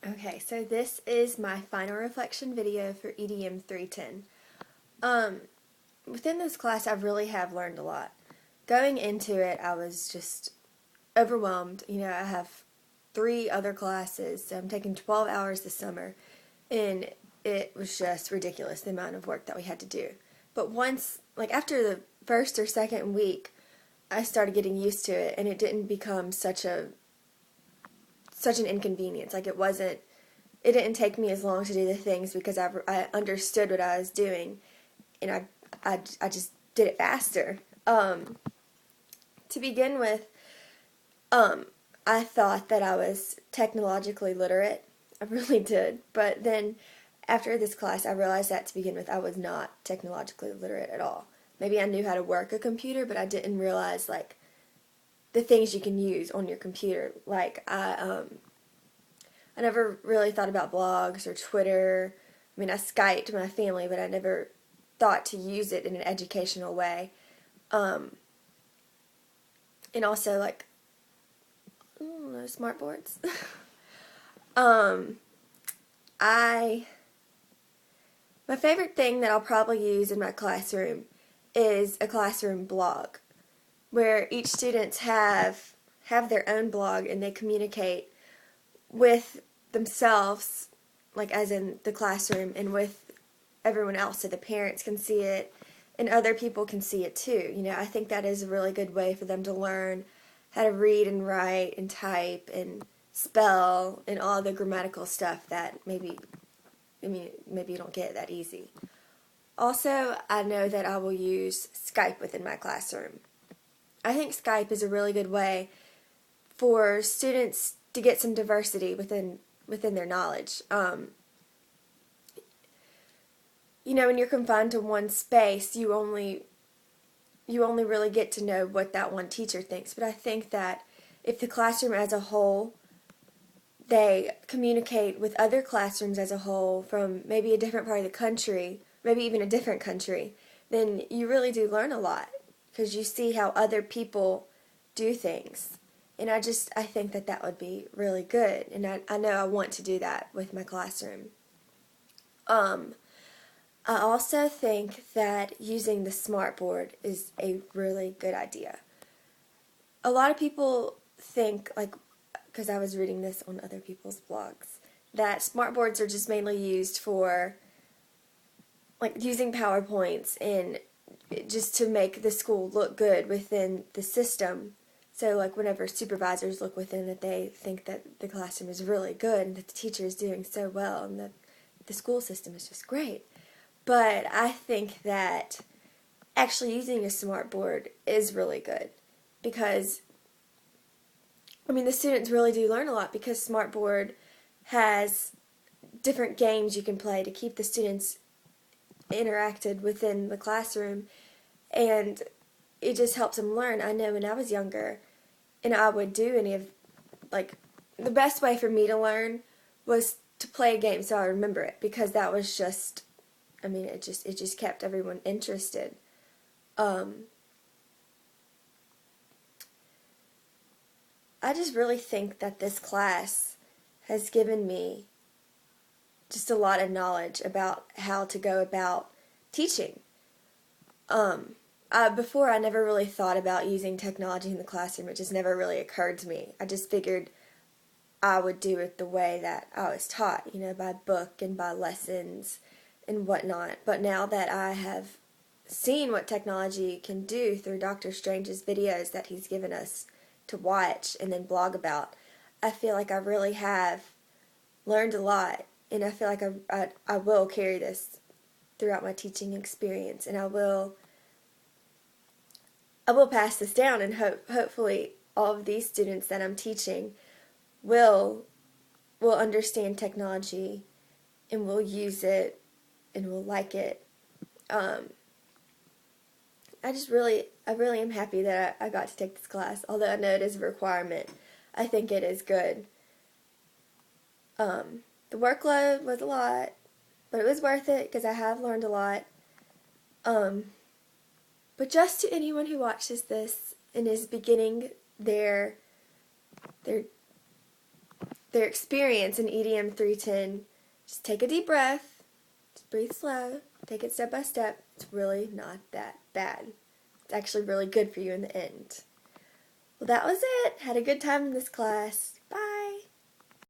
Okay, so this is my final reflection video for EDM310. Within this class, I really have learned a lot. Going into it, I was just overwhelmed. I have 3 other classes, so I'm taking 12 hours this summer, and it was just ridiculous, the amount of work that we had to do. But once, after the first or second week, I started getting used to it, and it didn't become such an inconvenience. It didn't take me as long to do the things because I understood what I was doing, and I just did it faster. To begin with, I thought that I was technologically literate. I really did. But then after this class, I realized that to begin with, I was not technologically literate at all. Maybe I knew how to work a computer, but I didn't realize, the things you can use on your computer. I never really thought about blogs or Twitter. I mean, I Skyped my family, but I never thought to use it in an educational way. And also, I don't know, smart boards. My favorite thing that I'll probably use in my classroom is a classroom blog, where each students have their own blog and they communicate with themselves, as in the classroom, and with everyone else, so the parents can see it and other people can see it too. I think that is a really good way for them to learn how to read and write and type and spell and all the grammatical stuff that maybe you don't get that easy. Also, I know that I will use Skype within my classroom. I think Skype is a really good way for students to get some diversity within their knowledge. When you're confined to one space, you only really get to know what that one teacher thinks. But I think that if the classroom as a whole, they communicate with other classrooms as a whole from maybe a different part of the country, maybe even a different country, then you really do learn a lot because you see how other people do things. And I think that would be really good. And I know I want to do that with my classroom. I also think that using the smartboard is a really good idea. A lot of people think, because I was reading this on other people's blogs, that smartboards are just mainly used for, using PowerPoints and just to make the school look good within the system. So, whenever supervisors look within it, they think that the classroom is really good and that the teacher is doing so well and that the school system is just great. But I think that actually using a smartboard is really good because, the students really do learn a lot because smartboard has different games you can play to keep the students interacted within the classroom, and it just helps them learn. I know when I was younger and I would do any of, the best way for me to learn was to play a game so I remember it, because that was just, it just kept everyone interested. I just really think that this class has given me just a lot of knowledge about how to go about teaching. Before, I never really thought about using technology in the classroom. It just never really occurred to me. I just figured I would do it the way that I was taught, by book and by lessons and whatnot. But now that I have seen what technology can do through Dr. Strange's videos that he's given us to watch and then blog about, I feel like I really have learned a lot, and I feel like I will carry this throughout my teaching experience, and I will pass this down, and hopefully all of these students that I'm teaching will understand technology and will use it and will like it. I really am happy that I got to take this class. Although I know it is a requirement, I think it is good. The workload was a lot, but it was worth it because I have learned a lot. But just to anyone who watches this and is beginning their their experience in EDM310, just take a deep breath, just breathe slow, take it step by step. It's really not that bad. It's actually really good for you in the end. Well, that was it. Had a good time in this class.